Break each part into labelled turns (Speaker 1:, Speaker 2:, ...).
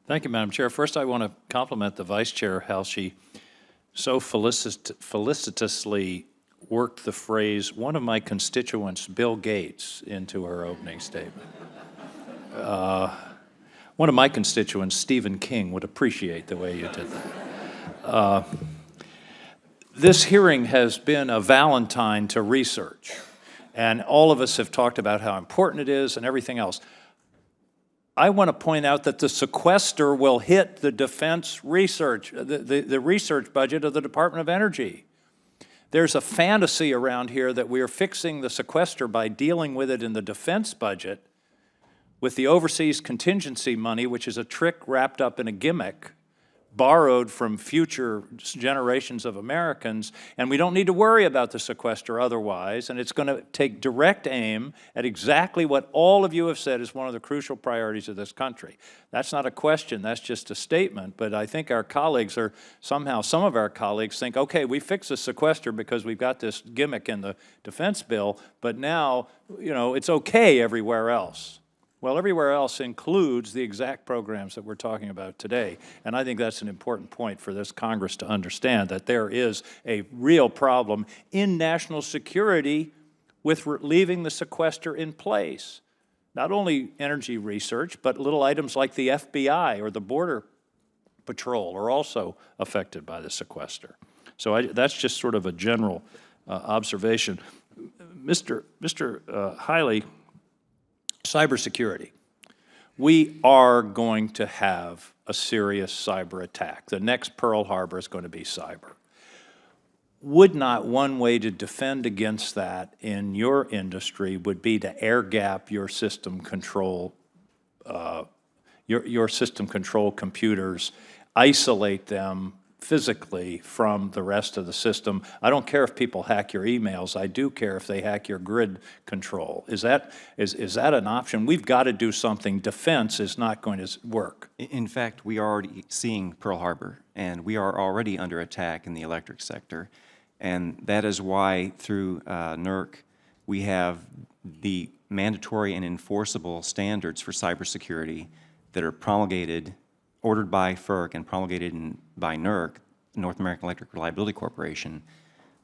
Speaker 1: Thank you, Madam Chair. First, I want to compliment the Vice Chair, how she so felicitously worked the phrase, one of my constituents, Bill Gates, into her opening statement. One of my constituents, Stephen King, would appreciate the way you did that. This hearing has been a Valentine to research, and all of us have talked about how important it is and everything else. I want to point out that the sequester will hit the defense research, the research budget of the Department of Energy. There's a fantasy around here that we are fixing the sequester by dealing with it in the defense budget with the overseas contingency money, which is a trick wrapped up in a gimmick, borrowed from future generations of Americans, and we don't need to worry about the sequester otherwise, and it's going to take direct aim at exactly what all of you have said is one of the crucial priorities of this country. That's not a question, that's just a statement, but I think our colleagues are somehow, some of our colleagues think, okay, we fixed the sequester because we've got this gimmick in the defense bill, but now, you know, it's okay everywhere else. Well, everywhere else includes the exact programs that we're talking about today. And I think that's an important point for this Congress to understand, that there is a real problem in national security with leaving the sequester in place. Not only energy research, but little items like the FBI or the Border Patrol are also affected by the sequester. So that's just sort of a general observation. Mr. Hiley, cybersecurity. We are going to have a serious cyber attack. The next Pearl Harbor is going to be cyber. Would not one way to defend against that in your industry would be to air gap your system control, your system control computers, isolate them physically from the rest of the system? I don't care if people hack your emails. I do care if they hack your grid control. Is that an option? We've got to do something. Defense is not going to work.
Speaker 2: In fact, we are already seeing Pearl Harbor, and we are already under attack in the electric sector. And that is why through NERC, we have the mandatory and enforceable standards for cybersecurity that are promulgated, ordered by FERC and promulgated by NERC, North American Electric Reliability Corporation,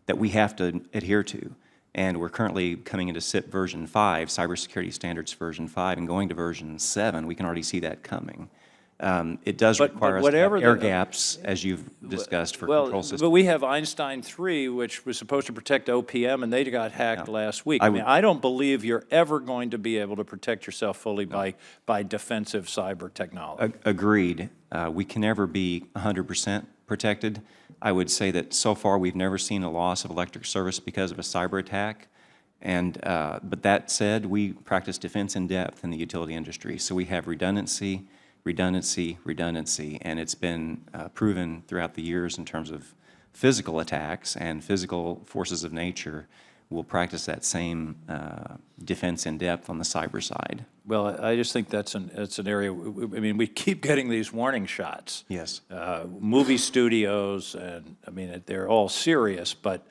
Speaker 2: that we have to adhere to. And we're currently coming into SIP version 5, Cybersecurity Standards version 5, and going to version 7. We can already see that coming. It does require us to have air gaps, as you've discussed, for control systems.
Speaker 1: But we have Einstein 3, which was supposed to protect OPM, and they got hacked last week. I don't believe you're ever going to be able to protect yourself fully by defensive cyber technology.
Speaker 2: Agreed. We can never be 100% protected. I would say that so far we've never seen a loss of electric service because of a cyber attack. And, but that said, we practice defense in depth in the utility industry. So we have redundancy, and it's been proven throughout the years in terms of physical attacks and physical forces of nature. We'll practice that same defense in depth on the cyber side.
Speaker 1: Well, I just think that's an area, I mean, we keep getting these warning shots.
Speaker 2: Yes.
Speaker 1: Movie studios, and I mean, they're all serious, but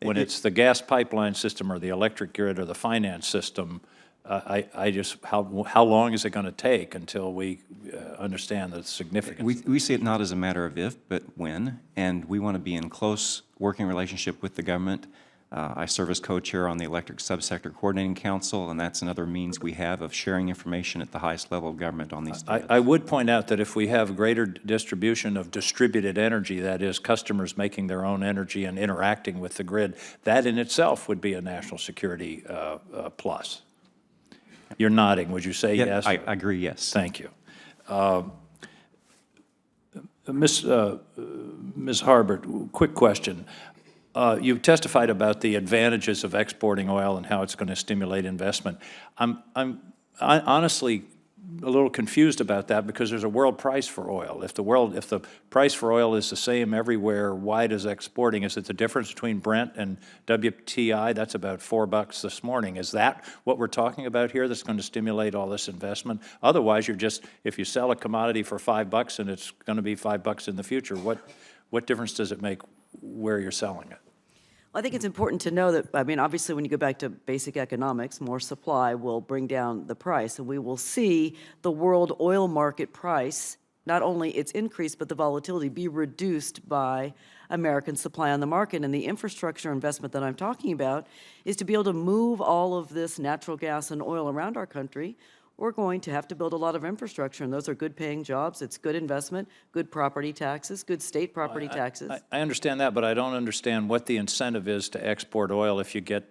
Speaker 1: when it's the gas pipeline system or the electric grid or the finance system, I just, how long is it going to take until we understand the significance?
Speaker 2: We see it not as a matter of if, but when, and we want to be in close working relationship with the government. I serve as co-chair on the Electric Subsector Coordinating Council, and that's another means we have of sharing information at the highest level of government on these things.
Speaker 1: I would point out that if we have greater distribution of distributed energy, that is, customers making their own energy and interacting with the grid, that in itself would be a national security plus. You're nodding. Would you say yes?
Speaker 2: I agree, yes.
Speaker 1: Thank you. Ms. Harbert, quick question. You testified about the advantages of exporting oil and how it's going to stimulate investment. I'm honestly a little confused about that because there's a world price for oil. If the price for oil is the same everywhere, why does exporting? Is it the difference between Brent and WTI? That's about $4 this morning. Is that what we're talking about here that's going to stimulate all this investment? Otherwise, you're just, if you sell a commodity for $5 and it's going to be $5 in the future, what difference does it make where you're selling it?
Speaker 3: I think it's important to know that, I mean, obviously when you go back to basic economics, more supply will bring down the price, and we will see the world oil market price not only its increase, but the volatility be reduced by American supply on the market. And the infrastructure investment that I'm talking about is to be able to move all of this natural gas and oil around our country. We're going to have to build a lot of infrastructure, and those are good-paying jobs. It's good investment, good property taxes, good state property taxes.
Speaker 1: I understand that, but I don't understand what the incentive is to export oil if you get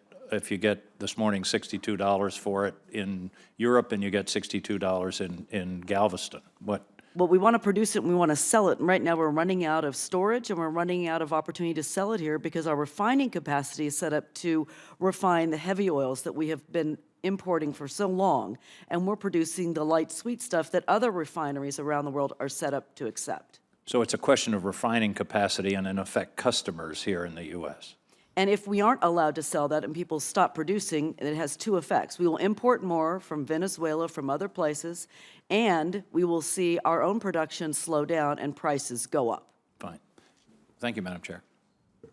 Speaker 1: this morning $62 for it in Europe and you get $62 in Galveston. What?
Speaker 3: Well, we want to produce it and we want to sell it. And right now we're running out of storage and we're running out of opportunity to sell it here because our refining capacity is set up to refine the heavy oils that we have been importing for so long. And we're producing the light sweet stuff that other refineries around the world are set up to accept.
Speaker 1: So it's a question of refining capacity and, in effect, customers here in the U.S.
Speaker 3: And if we aren't allowed to sell that and people stop producing, it has two effects. We will import more from Venezuela, from other places, and we will see our own production slow down and prices go up.
Speaker 1: Fine. Thank you, Madam Chair.